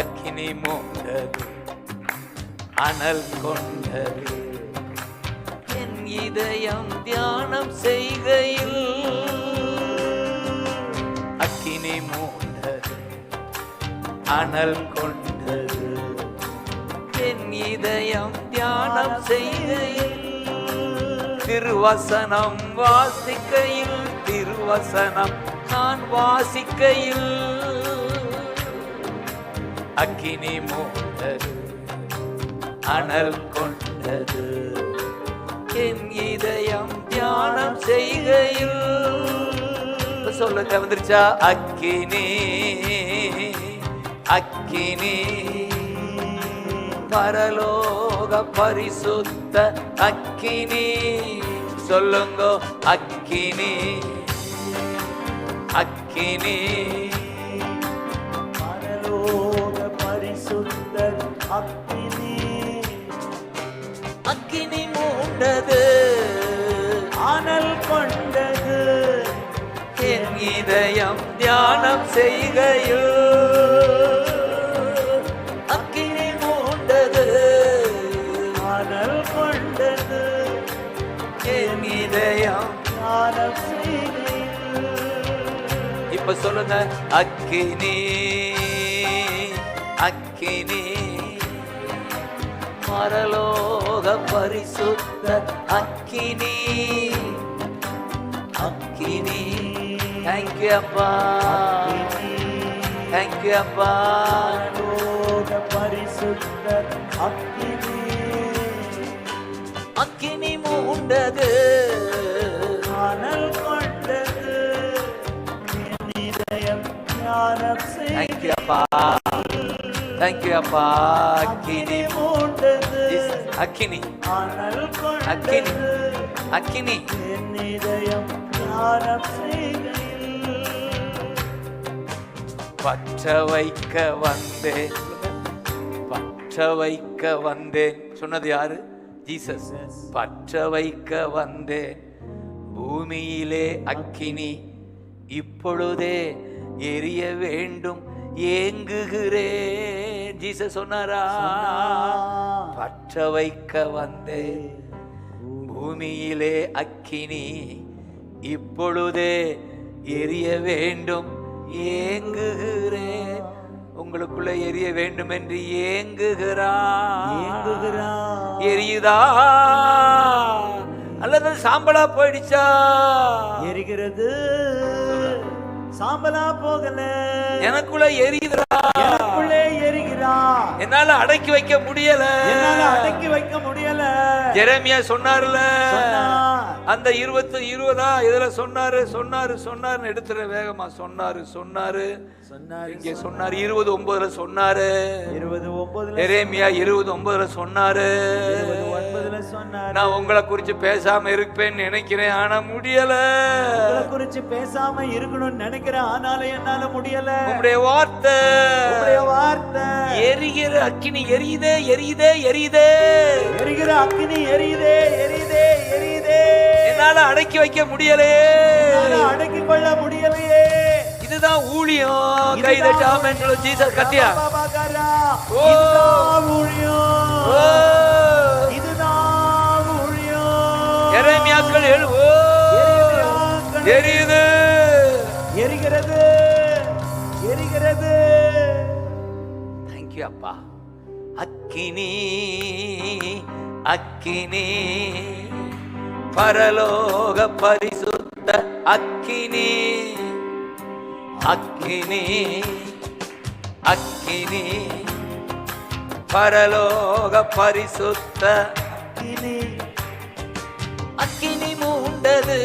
அக்கினி மூண்டது, அனல் கொண்டது. என் இதயம் தியானம் செய்கையில் அக்கினி மூண்டது, அனல் கொண்டது. என் இதயம் தியானம் செய்கையில் திருவசனம் வாசிக்கையில், திருவசனம் நான் வாசிக்கையில் அக்கினி மூண்டது, அனல் கொண்டது. என் இதயம் தியானம் செய்கையில் சொல்லுங்க, வந்துருச்சா? அக்கினி அக்கினி பரலோக பரிசுத்த அக்கினி. சொல்லுங்க, அக்கினி அக்கினி பரலோக பரிசுத்த அக்கினி. அக்கினி மூண்டது, அனல் கொண்டது. என் இதயம் தியானம் செய்கையில் அக்கினி மூண்டது, அனல் கொண்டது. என் இதயம் தியானம் செய்கையில். இப்ப சொல்லுங்க, அக்கினி அக்கினி பரலோக பரிசுத்த அக்கினி அக்கினி. தேங்க்யூ அப்பா, தேங்க்யூ அப்பா. பரலோக பரிசுத்த அக்கினி. அக்கினி மூண்டது, அனல் கொண்டது. என் இதயம் தியானம் தேங்க்யூ அப்பா, தேங்க்யூ அப்பா. அக்கினி மூண்டது, அக்கினி அனல் அக்கினி கொண்டது. அக்கினி. என் இதயம் தியானம் செய்கையில் பற்ற வைக்க வந்தேன், பற்ற வைக்க வந்தேன். சொன்னது யாரு? ஜீசஸ். பற்ற வைக்க வந்தேன் பூமியிலே அக்கினி, இப்பொழுதே எரிய வேண்டும் ஏங்குகிறேன். ஜீசஸ் சொன்னாரா? பற்ற வைக்க வந்தேன் பூமியிலே அக்கினி, இப்பொழுதே எரிய வேண்டும் ஏங்குகிறேன். உங்களுக்குள்ள எரிய வேண்டும் என்று ஏங்குகிறான். எரியுதா அல்லது சாம்பலா போயிடுச்சா? எரிகிறது, சாம்பலா போகல. எனக்குள்ள எரியுதா? எனக்குள்ளே எரிகிறா. என்னால அடக்கி வைக்க முடியல, என்னால அடக்கி வைக்க முடியல. எரேமியா சொன்னார்ல, அந்த 20 இதுல சொன்னாரு சொன்னாரு சொன்னாருன்னு எடுத்துற வேகமா சொன்னாரு சொன்னாரு இங்க சொன்னாரு. 29 சொன்னாரு, 29 எரேமியா 29 சொன்னாரு. 29 சொன்னாரு, நான் உங்களை குறிச்சு பேசாம இருப்பேன்னு நினைக்கிறேன், ஆனா முடியல. உங்களை குறிச்சு பேசாம இருக்கணும்னு நினைக்கிறேன், ஆனாலும் என்னால முடியல. உங்களுடைய வார்த்தை, உங்களுடைய வார்த்தை எரிகிற அக்கினி எரியுதே எரியுதே எரியுதே, எரிகிற அக்கினி எரியுதே எரியுதே எரியுதே. என்னால அடக்கி வைக்க முடியலையே, அடக்கி கொள்ள முடியலையே. இதுதான் ஊழியம். கைதட்டி ஆமென் சொல்லு. ஜீசஸ் கத்தியா. இதுதான் ஊழியம், இதுதான் ஊழியம். எரேமியாக்கள் எழுவோ எரியுது, எரிகிறது எரிகிறது. தேங்க்யூ அப்பா. அக்கினி அக்கினி பரலோக பரிசுத்த அக்கினி அக்கினி அக்கினி பரலோக பரிசுத்த அக்கினி. அக்கினி மூண்டது,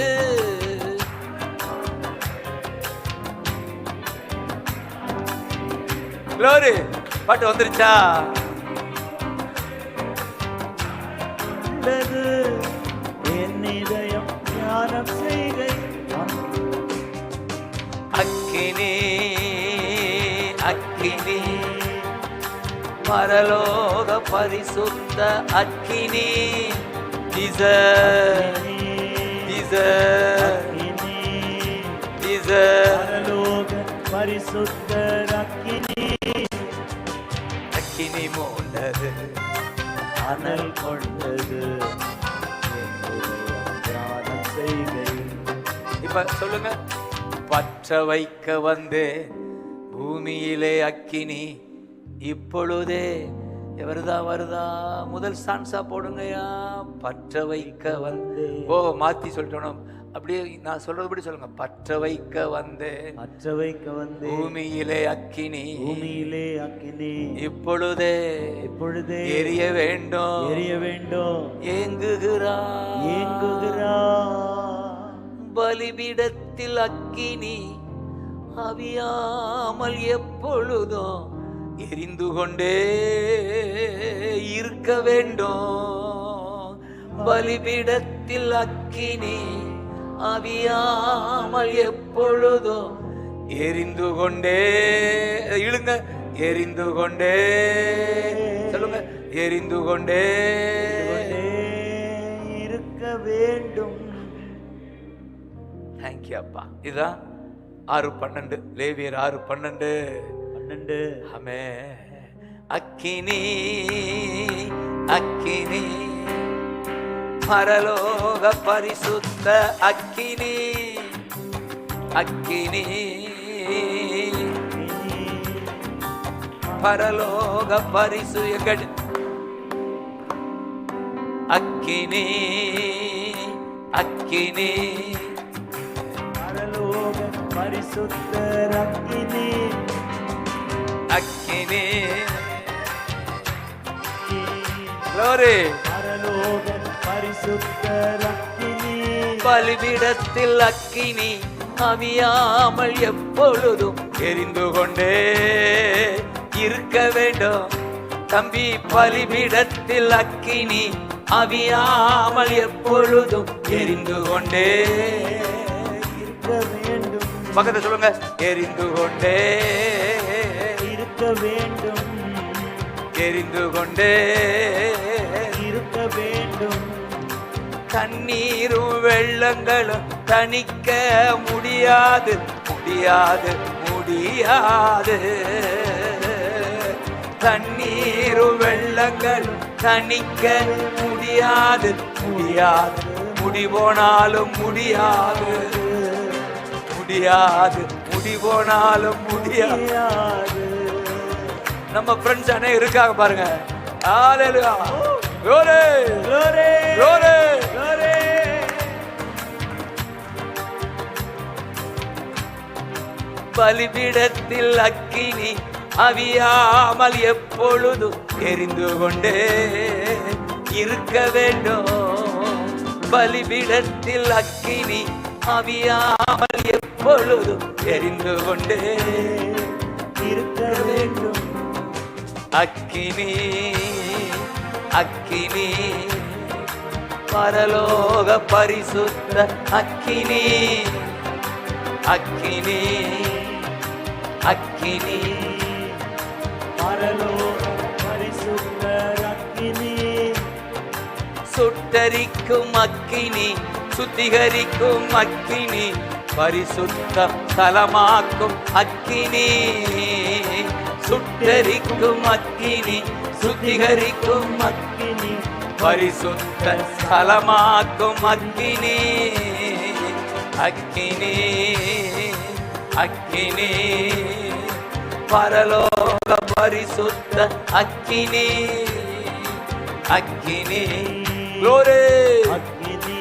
க்ளோரி பாட்டு வந்துருச்சா? என் இதயம் தியானம் செய்கை. அக்கினி அக்கினி பரலோக பரிசுத்த அக்கினி. ஜீசஸ் ஜீசஸ் ஜீசஸ் பரலோக பரிசுத்த அக்கினி. மூண்டது அனல் கொண்டது தியானம் செய்கையில். இப்ப சொல்லுங்க. பற்ற வைக்க வந்தே பூமியிலே அக்கினி இப்பொழுதே வருதா முதல் ஸ்டான்ஸா போடுங்கயா. பற்ற வைக்க வந்து மாத்தி சொல்லிட்டோம். அப்படியே நான் சொல்றதுபடி சொல்லுங்க. பற்ற வைக்க வந்து பூமியிலே அக்கினி இப்பொழுதே எரிய வேண்டும் ஏங்குகிறா பலிபீடத்தில் அக்கினி அவியாமல் எப்பொழுதும் எரிந்து கொண்டே இருக்க வேண்டும். பலிபீடத்தில் அக்கினி அவியாமல் எப்பொழுதும் எரிந்து கொண்டே இழுங்க எரிந்து கொண்டே சொல்லுங்க எரிந்து கொண்டே இருக்க வேண்டும். தேங்க்யூ அப்பா. இதுதான் 6:12 லேவியர் 6:12. ஆமே. அக்கினி அக்கினி பரலோக பரிசுத்த அக்கினி அக்கினி பரலோக பரிசுயகட் அக்கினி அக்கினி பரலோக பரிசுத்த அக்கினி அக்கினி glory பரலோக பரிசுத்த அக்கினி பலிபீடத்தில் அக்கினி அவியாமல் எப்பொழுதும் எரிந்து கொண்டே இருக்க வேண்டும். தம்பி பலிபீடத்தில் அக்கினி அவியாமல் எப்பொழுதும் எரிந்து கொண்டே இருக்க வேண்டும். பக்கத்துல சொல்லுங்க எரிந்து கொண்டே இருக்க வேண்டும் எரிந்து கொண்டே இருக்க வேண்டும். தண்ணீரும் வெள்ளங்களும் தணிக்க முடியாது முடியாது முடியாது. தண்ணீரும் வெள்ளங்களும் தணிக்க முடியாது முடியாது. முடி போனாலும் முடியாது முடியாது. முடி போனாலும் முடியாது. நம்ம ஃப்ரெண்ட்ஸ் அண்ணே இருக்காங்க பாருங்க. ஹalleluya glory glory glory glory. பலிபீடத்தில் அக்கினி அவியாமல் எப்பொழுதும் எரிந்து கொண்டே இருக்க வேண்டும். பலிபீடத்தில் அக்கினி அவியாமல் எப்பொழுதும் எரிந்து கொண்டே இருக்க வேண்டும். அக்கினி அக்கினி பரலோக பரிசுத்த அக்கினி அக்கினி அக்கினி பரலோக பரிசுத்த அக்கினி சுட்டரிக்கும் அக்கினி சுத்திகரிக்கும் அக்கினி பரிசுத்த ஸ்தலமாக்கும் அக்கினி சுட்டரிக்கும் அக்கினி சுத்திகரிக்கும் அக்கினி பரிசுத்த ஸ்தலமாக்கும் அக்கினி அக்கினி அக்கினி பரலோக பரிசுத்த அக்கினி அக்கினி glory அக்கினி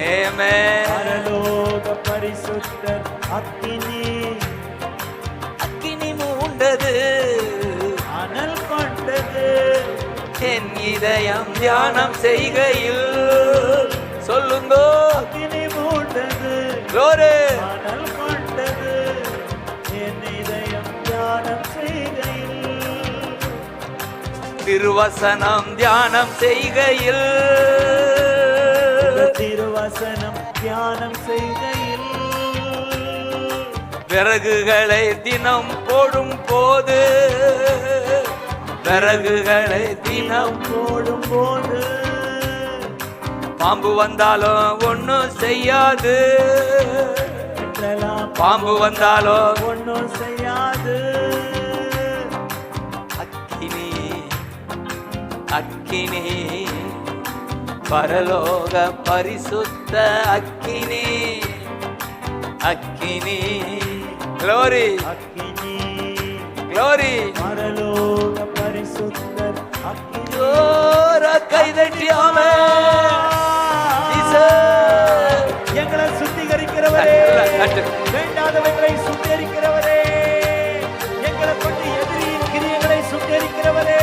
amen. பரலோக பரிசுத்த அக்கினி அக்கினி மூண்டது அனல் கொண்டது என் இதயம் தியானம் செய்கையில் சொல்லுங்க அக்கினி மூண்டது glory அனல் கொண்டது என் இதயம் தியானம் செய்கையில் திருவசனம் தியானம் செய்கையில் திருவசனம் தியானம் செய்கையில் விறகுகளை தினம் போடும் போது விறகுகளை தினம் போடும் போது பாம்பு வந்தாலும் ஒன்னும் செய்யாது பாம்பு வந்தாலும் ஒன்னும் செய்யாது அக்கினி அக்கினி, பரலோக பரிசுத்த அக்கினி, அக்கினி. Glory, அக்கினி, glory. பரலோக பரிசுத்தர் அக்கினி. ஜோர கைதட்டி ஆமென். எங்களை சுத்திகரிக்கிறவரே, கட்டு. வேண்டாதவர்களை சுத்திகரிக்கிறவரே, எங்களை கொண்டு எதிரியின் கிரியைகளை சுத்திகரிக்கிறவரே,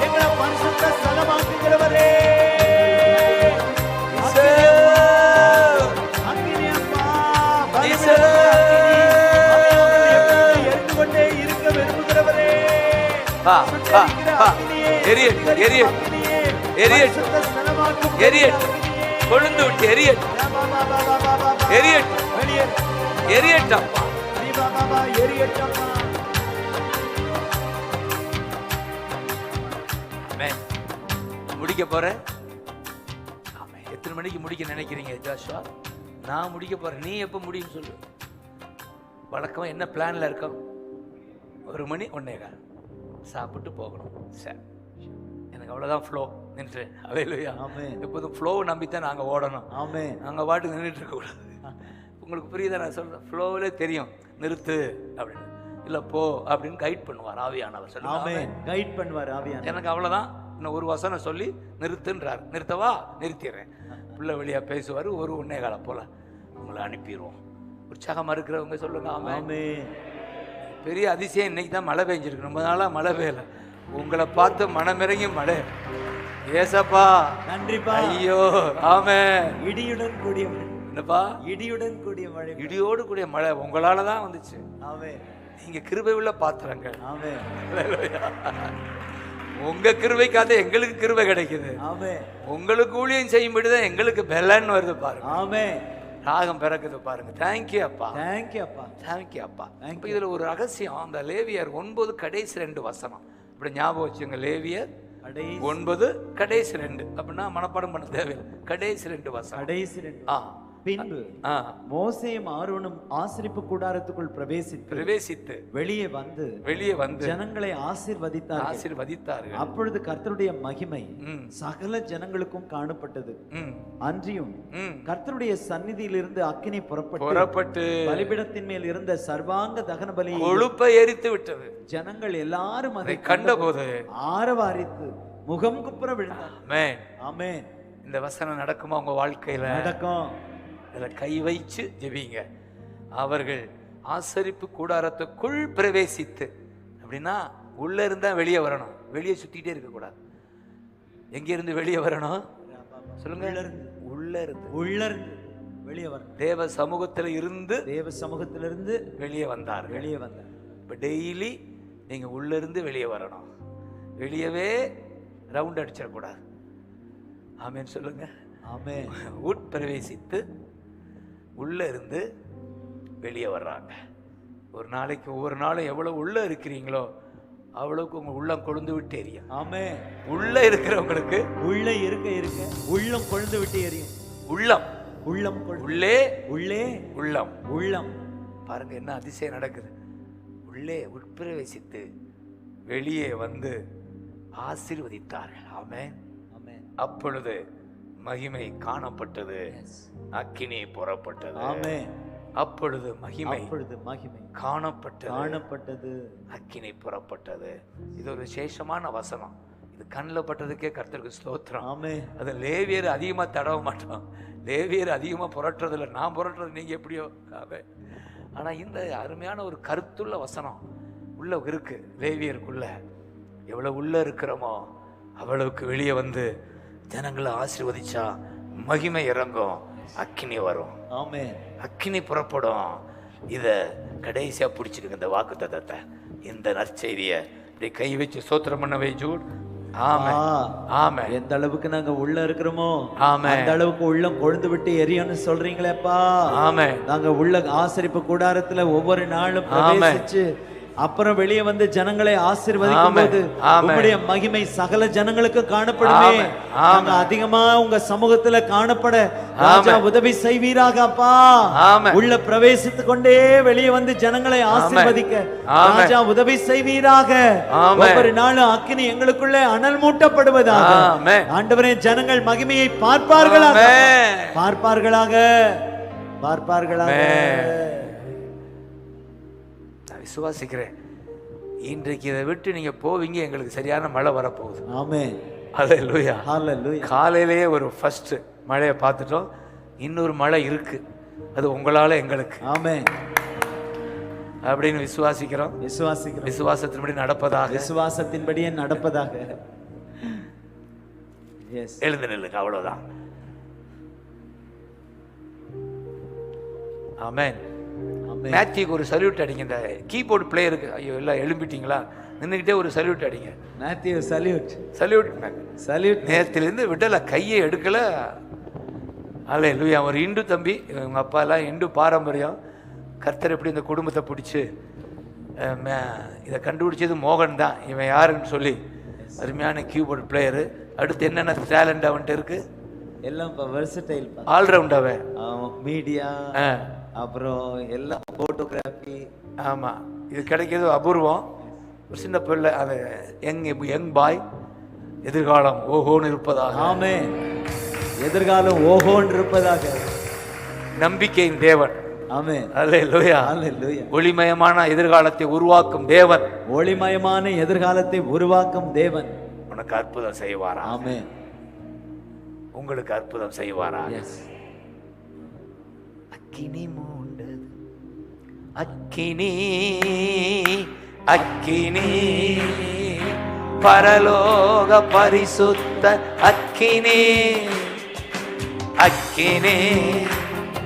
எங்களை பரிசுத்த ஸ்தலமாக்குகிறவரே. அக்கினி அப்பா, பரிசுத்த அக்கினி, எரிந்து கொண்டே இருக்க விரும்புகிறவரே. வா, வா, வா. எரியட், சுத்திகரிக்கிற எரியட், அக்கினியே, எரியட், பரிசுத்த ஸ்தலமாக்கும் எரியட். அக்கினியே. கொழுந்து விட்டு எரியட், எரியட், வெளியேறு. எரியட்டப்பா. எரியட்டப்பா. ஆமென். முடிக்க போறேன். ஆமென். எத்தனை மணிக்கு முடிக்க நினைக்கிறீங்க ஜாஷுவா? நான் முடிக்க போறேன். நீ எப்போ முடியும் சொல்லு. வழக்கமா என்ன பிளான்ல இருக்கோம்? 1 மணி 1:15 சாப்பிட்டு போகணும். சரி, எனக்கு அவ்வளோதான் ஃப்ளோ நின்று. அல்லேலூயா. ஆமென். எப்போதும் ஃப்ளோவை நம்பித்தான் நாங்கள் ஓடணும். ஆமென். நாங்கள் பாட்டுக்கு நின்றுட்டு இருக்கக்கூடாது. உங்களுக்கு புரியுதா நான் சொல்கிறேன்? ஃப்ளோவிலே தெரியும் நிறுத்து அப்படின்னு, இல்லை போ அப்படின்னு கைட் பண்ணுவார் ஆவியானவர். சொல்லுங்க ஆமென். கைட் பண்ணுவார் ஆவியானவர். எனக்கு அவ்வளோதான், இன்னும் ஒரு வசனம் சொல்லி நிறுத்துன்றார். நிறுத்தவா? நிறுத்திடுறேன். பிள்ளை வழியாக பேசுவார். 1:15 போல் உங்களை அனுப்பிடுவோம். உற்சாகமாக இருக்கிறவங்க சொல்லுங்க ஆமென். ஆமென். பெரிய அதிசயம், இன்னைக்கு தான் மழை பெஞ்சிருக்கு. ரொம்ப நாளாக மழை பெய்யல. உங்களை பார்த்து மனமிறங்கி மழை. ஏசப்பா நன்றிப்பா. ஐயோ ஆமென். இடியுடன் கூடிய மழை. என்னப்பா? இடியுடன் கூடிய மழை. இடியோடு கூடிய மழை உங்களால தான் வந்துச்சு. ஆமென். நீங்க கிருபை உள்ள பாத்திரங்கள். ஆமென். உங்க கிருபைக்காக எங்களுக்கு கிருபை கிடைக்குது. ஆமென். உங்களுக்கு ஊழியம் செய்யும்படிதான் எங்களுக்கு பெலன் வருது பாருங்க. ஆமென். ராகம் பிறக்குது பாருங்க. தேங்க்யூ அப்பா, தேங்க்யூ அப்பா, தேங்க்யூ அப்பா. Thank இப்போ இதுல ஒரு ரகசியம். அந்த லேவியர் 9 கடைசி 2 வசனம் இப்படி ஞாபகம் வச்சுங்க. லேவியர் 9 கடைசி 2 அப்படின்னா மனப்பாடம் பண்ண தேவையில்லை. கடைசி 2 வசனம். கடைசி 2. ஆ. பின்பு மோசேயும் ஆரோனும் ஆசரிப்பு கூடாரத்துக்குள் பிரவேசித்து வெளியே வந்து ஜனங்களை ஆசீர்வதித்தார்கள். அப்பொழுது கர்த்தருடைய மகிமை சகல ஜனங்களுக்கும் காணப்பட்டது. அன்றியும் கர்த்தருடைய சந்நிதியிலிருந்து அக்கினி புறப்பட்டு பலிபீடத்தின் மேல் இருந்த சர்வாங்க தகன பலியை கொழுப்பை எரித்து விட்டது. ஜனங்கள் எல்லாரும் அதை கண்டபோது ஆரவாரித்து முகம் குப்புற விழுந்தார். ஆமென். ஆமென். இந்த வசனம் நடக்குமா உங்க வாழ்க்கையில? நடக்கும். அதில் கை வைச்சு ஜெபிங்க. அவர்கள் ஆசரிப்பு கூடாரத்துக்குள் பிரவேசித்து, அப்படின்னா உள்ள இருந்தா வெளியே வரணும். வெளியே சுத்திட்டே இருக்க கூடாது. எங்க இருந்து வெளியே வரணும் சொல்லுங்க? உள்ள இருந்து வெளியே வரணும். தேவ சமூகத்திலிருந்து வெளியே வந்தார். இப்ப டெய்லி நீங்க உள்ள இருந்து வெளியே வரணும். வெளியவே ரவுண்ட் அடிச்சிடக்கூடாது. ஆமென் சொல்லுங்க. ஆமென். உட்பிரவேசித்து உள்ள இருந்து வெளியே வர்றாங்க. ஒரு நாளைக்கு ஒவ்வொரு நாளும் எவ்வளவு உள்ள இருக்கிறீங்களோ அவ்வளவுக்கு உங்க உள்ளம் கொழுந்து விட்டு எரியும். ஆமென். உள்ள இருக்கிறவங்களுக்கு உள்ள இருக்க உள்ளம் கொழுந்து விட்டு எரியும். உள்ளம் உள்ளே உள்ளம் பாருங்க என்ன அதிசயம் நடக்குது. உள்ளே உட்பிரவேசித்து வெளியே வந்து ஆசீர்வதித்தார்கள். ஆமென். அப்பொழுது மகிமை காணப்பட்டது, அக்கினி புறப்பட்டது. ஆமென். அப்பொழுது மகிமை காணப்பட்டது, அக்கினி புறப்பட்டது. இது ஒரு விசேஷமான வசனம். இது கண்ணில் பட்டதுக்கே கர்த்தருக்கு ஸ்தோத்திரம். ஆமென். அது லேவியர் அதிகமா தடவ மாட்டோம். லேவியர் அதிகமா புரட்டுறதில்லை. நான் புரட்டுறது நீங்க எப்படியோ. ஆமென். ஆனா இந்த அருமையான ஒரு கருத்துள்ள வசனம் உள்ள இருக்கு. லேவியருக்குள்ள எவ்வளவு உள்ள இருக்கிறோமோ அவ்வளவுக்கு வெளியே வந்து ஜனங்களை ஆசீர்வதிச்சா மகிமை இறங்கும், அக்கினி வரும். ஆமென். அக்கினி புறப்படும். இத கடைசியா பிடிச்சிருக்கு இந்த வாக்குத்தத்தத்தை, இந்த நற்செய்தியை இப்படி கை வச்சு ஸ்தோத்திரம் பண்ணவே ஜூட். ஆமென். ஆமென். எந்த அளவுக்கு நாங்க உள்ள இருக்கிறோமோ அந்த அளவுக்கு உள்ளம் கொழுந்து விட்டு எரியும்னு சொல்றீங்களேப்பா. ஆமென். நாங்க உள்ள ஆசரிப்பு கூடாரத்துல ஒவ்வொரு நாளும் பிரவேசிச்சு அப்புறம் வெளியே வந்து ஜனங்களை ஆசீர்வதிக்கும் போது ஆமென். உம்முடைய மகிமை சகல ஜனங்களுக்கு காணப்படுமே. ஆமென். நாங்க அதிகமா உங்க சமூகத்துல காணப்பட ராஜா உதவி செய்வீராக அப்பா. ஆமென். உள்ள பிரவேசித்துக் கொண்டே வெளியே வந்து ஜனங்களை ஆசீர்வதிக்க ராஜா உதவி செய்வீராக. ஆமென். ஒவ்வொரு நாளும் அக்கினி எங்களுக்குள்ளே அனல் மூட்டப்படுவதாக. ஆமென். ஆண்டவரே, ஜனங்கள் மகிமையை பார்ப்பார்களாக, ஆமென். பார்ப்பார்களாக, பார்ப்பார்களாக. நான் விசுவாசிக்கிறேன், இன்றைக்கு இதை விட்டு நீங்க போவீங்க, எங்களுக்கு சரியான மழை வரப்போகுது. ஆமென். ஹல்லேலூயா. ஹல்லேலூயா. காலையிலேயே ஒரு ஃபர்ஸ்ட் மழையை பார்த்துட்டோம். இன்னொரு மழை இருக்கு, அது உங்களால எங்களுக்கு. ஆமென். அப்படின்னு விசுவாசிக்கிறோம். விசுவாசிக்கிறோம். விசுவாசத்தின்படி நடப்பதாக. விசுவாசத்தின்படியே நடப்பதாக. எஸ். எழுந்து நில்லுங்க, அவ்வளவுதான். ஆமென். ஆமென். மேத்யூக்கு ஒரு சல்யூட் அடிங்க. இந்த கீபோர்டு பிளேயருக்கு, ஐயோ எல்லாம் எழும்பிட்டீங்களா, நின்றுக்கிட்டே ஒரு சல்யூட் அடிங்க. Matthew salute. சல்யூட். சல்யூட். நேரத்திலிருந்து விடலை, கையை எடுக்கல. ஹல்லேலூயா. ஒரு இந்து தம்பி, இவங்க அப்பா எல்லாம் இந்து பாரம்பரியம். கர்த்தர் எப்படி இந்த குடும்பத்தை பிடிச்சி இதை கண்டுபிடிச்சது மோகன் தான். இவன் யாருன்னு சொல்லி அருமையான கீபோர்டு பிளேயரு. அடுத்து என்னென்ன டேலண்ட் அவன்ட்டு இருக்கு, எல்லாம் வெர்சடைல், ஆல்ரவுண்ட் அவன். மீடியா, அப்புறம் எல்லாம் போட்டோகிராஃபி. ஆமாம், இது கிடைக்கிறது அபூர்வம். ஒரு சின்ன பிள்ளை, அது யங் பாய். எதிர்காலம் ஓஹோன்னு இருப்பதாக. ஆமென். எதிர்காலம் ஓஹோன்னு இருப்பதாக. நம்பிக்கையின் தேவன். ஆமென். ஹல்லேலூயா. ஹல்லேலூயா. ஒளிமயமான எதிர்காலத்தை உருவாக்கும் தேவன். ஒளிமயமான எதிர்காலத்தை உருவாக்கும் தேவன் உனக்கு அற்புதம் செய்வாரா? ஆமென். உங்களுக்கு அற்புதம் செய்வாரா? எஸ். அக்கினி மூண்டது, அக்கினி அக்கினி, பரலோக பரிசுத்த அக்கினி, அக்கினி.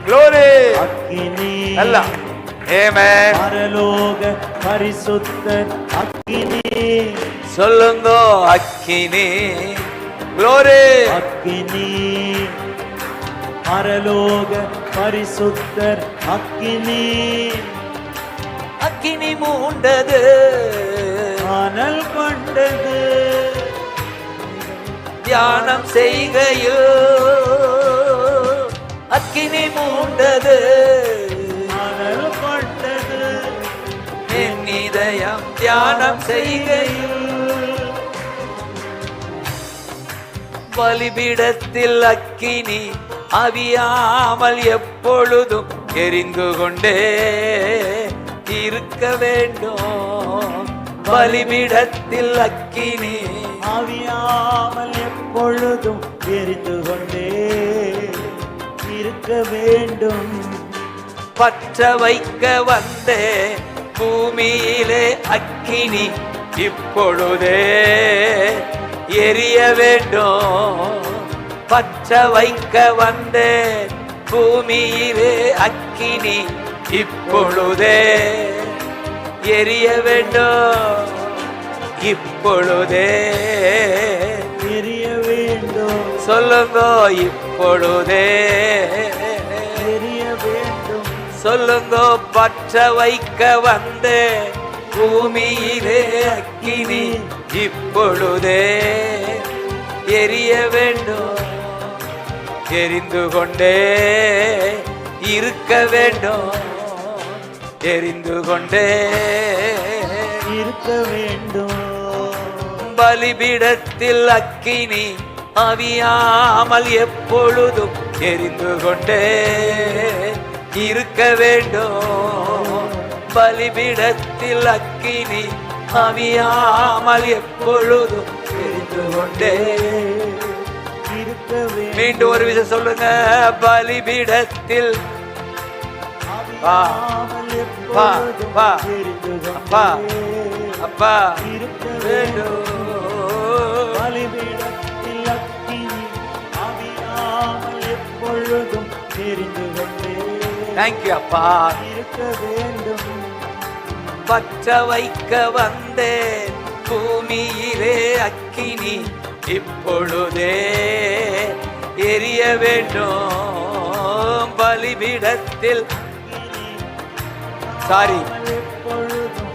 Glory. அக்கினி. எல்லாம் ஆமென். பரலோக பரிசுத்தர் அக்கினி. சொல்லுங்க, அக்கினி. Glory. அக்கினி. பரலோக பரிசுத்தர் அக்கினி. அக்கினி மூண்டது, அனல் கொண்டது, தியானம் செய்கையில் அக்கினி மூண்டது, அனல் கொண்டது, என் இதயம் தியானம் செய்கையில். பலிபீடத்தில் அக்கினி அவியாமல் எப்பொழுதும் எரிந்து கொண்டே இருக்க வேண்டும். பலிபீடத்தில் அக்கினி ஆவியாமல் எப்பொழுதும் எரிந்து கொண்டே இருக்க வேண்டும். பற்ற வைக்க வந்தே பூமியிலே அக்கினி இப்பொழுதே எரிய வேண்டும். பற்ற வைக்க வந்தே பூமியிலே அக்கினி இப்பொழுதே எரிய வேண்டும். இப்பொழுதே எரிய வேண்டும். சொல்லுங்க, இப்பொழுதே எரிய வேண்டும். சொல்லுங்க. பற்ற வைக்க வந்தே பூமியிலே அக்கினி இப்பொழுதே எரிய வேண்டும். எரிந்து கொண்டே இருக்க வேண்டும். எரிந்து கொண்டே இருக்க வேண்டும். பலிபீடத்தில் அக்கினி அவியாமல் எப்பொழுதும் எரிந்து கொண்டே இருக்க வேண்டும். பலிபீடத்தில் அக்கினி அவியாமல் எப்பொழுதும் எரிந்து கொண்டே இருக்க வேண்டும். மீண்டும் ஒரு விஷயம் சொல்லுங்க. பலிபீடத்தில் ஆவியாமல் பா, எப்பொழுதும் பா, எரிந்து அப்பா, கொண்டே அப்பா இருக்க வேண்டும். பலிபீடத்தில் அக்கினி ஆவியாமல் எப்பொழுதும் எரிந்து கொண்டே தேங்க்யூ அப்பா. இருக்க வேண்டும். பற்ற வைக்க வந்தேன் பூமியிலே அக்கினி இப்பொழுதே எரிய வேண்டும். பலிபீடத்தில் சாரி எப்பொழுதும்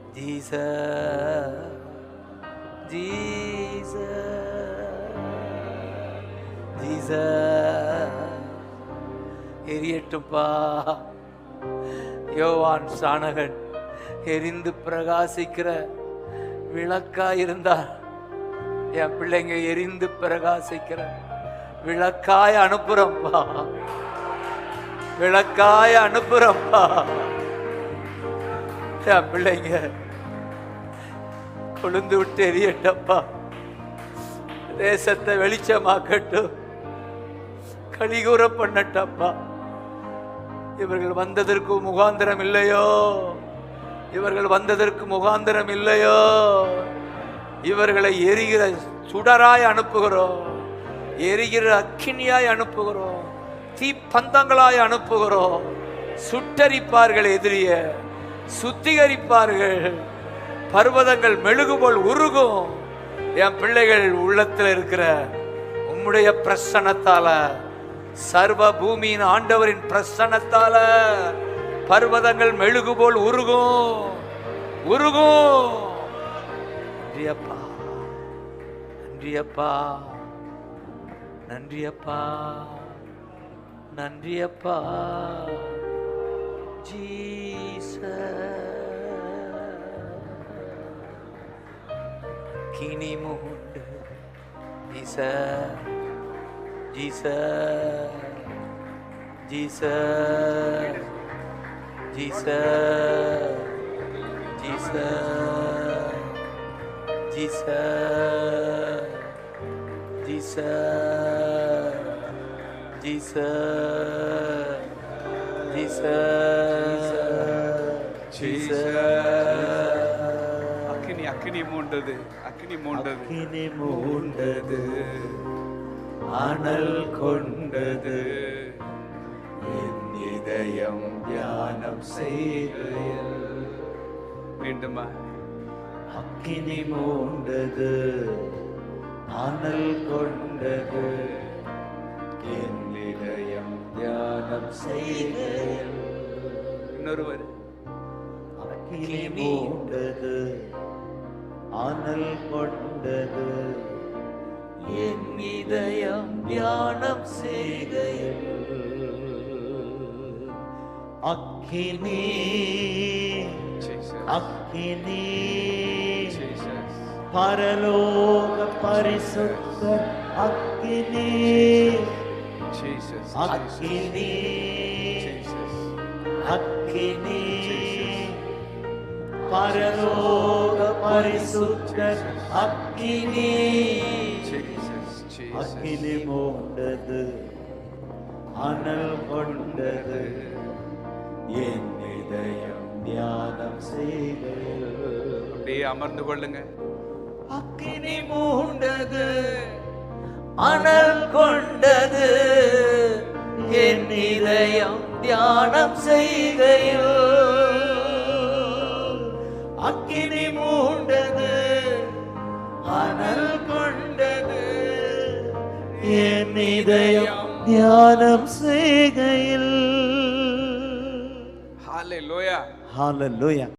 ஜீசஸ் ஜீசஸ் ஜீசஸ். எரியட்டும்பா. யோவான் ஸ்நானகன் எரிந்து பிரகாசிக்கிற விளக்கா இருந்தார். என் பிள்ளைங்க எரிந்து பிரகாசிக்கிற விளக்காய அனுப்புறப்பா, விளக்காய அனுப்புறப்பா. என் பிள்ளைங்க கொழுந்து விட்டு எரியட்டப்பா. தேசத்தை வெளிச்சமாக்கட்டும், கலிகூற பண்ணட்டப்பா. இவர்கள் வந்ததற்கு முகாந்திரம் இல்லையோ, இவர்கள் வந்ததற்கு முகாந்திரம் இல்லையோ. இவர்களை எரிகிற சுடராய் அனுப்புகிறோம், எரிகிற அக்கினியாய் அனுப்புகிறோம், தீப்பந்தங்களாய் அனுப்புகிறோம். சுட்டரிப்பார்கள், எதிரிய சுத்திகரிப்பார்கள். பர்வதங்கள் மெழுகுபோல் உருகும். என் பிள்ளைகள் உள்ளத்தில் இருக்கிற உம்முடைய பிரசன்னத்தால, சர்வ பூமியின் ஆண்டவரின் பிரசன்னத்தால பர்வதங்கள் மெழுகுபோல் உருகும், உருகும். நன்றியப்பா, நன்றியப்பா, நன்றியப்பா, நன்றியப்பா. கினி மூண்டு Jesus Jesus Jesus Jesus Jesus Jesus Jesus Jesus Jesus. அக்கினி அக்கினி மூண்டது, அக்கினி மூண்டது, அக்கினி மூண்டது, அனல் கொண்டது, என் இதயம் தியானம் செய்கையில். மீண்டுமா? அக்கினி மூண்டது, அனல் கொண்டது, என் இதயம் தியானம் செய்கையில். இன்னொருவர். அக்கினி மூண்டது, அனல் கொண்டது, என் இதயம் தியானம் செய்கையில். அக்கினி அக்கினி பரலோக பரிசுத்த அக்கினி அக்கினி அக்கினி பரலோக பரிசுத்த அக்கினி. அக்கினி மூண்டது, அனல் கொண்டது, என் இதயம் தியானம் செய்கையில். அப்படியே அமர்ந்து கொள்ளுங்க. அக்கினி மூண்டது, அனல் கொண்டது, என் இதயம் தியானம் செய்கையில். அக்கினி மூண்டது, அனல் கொண்டது, என் இதயம் தியானம் செய்கையில். ஹalleluya, ஹalleluya.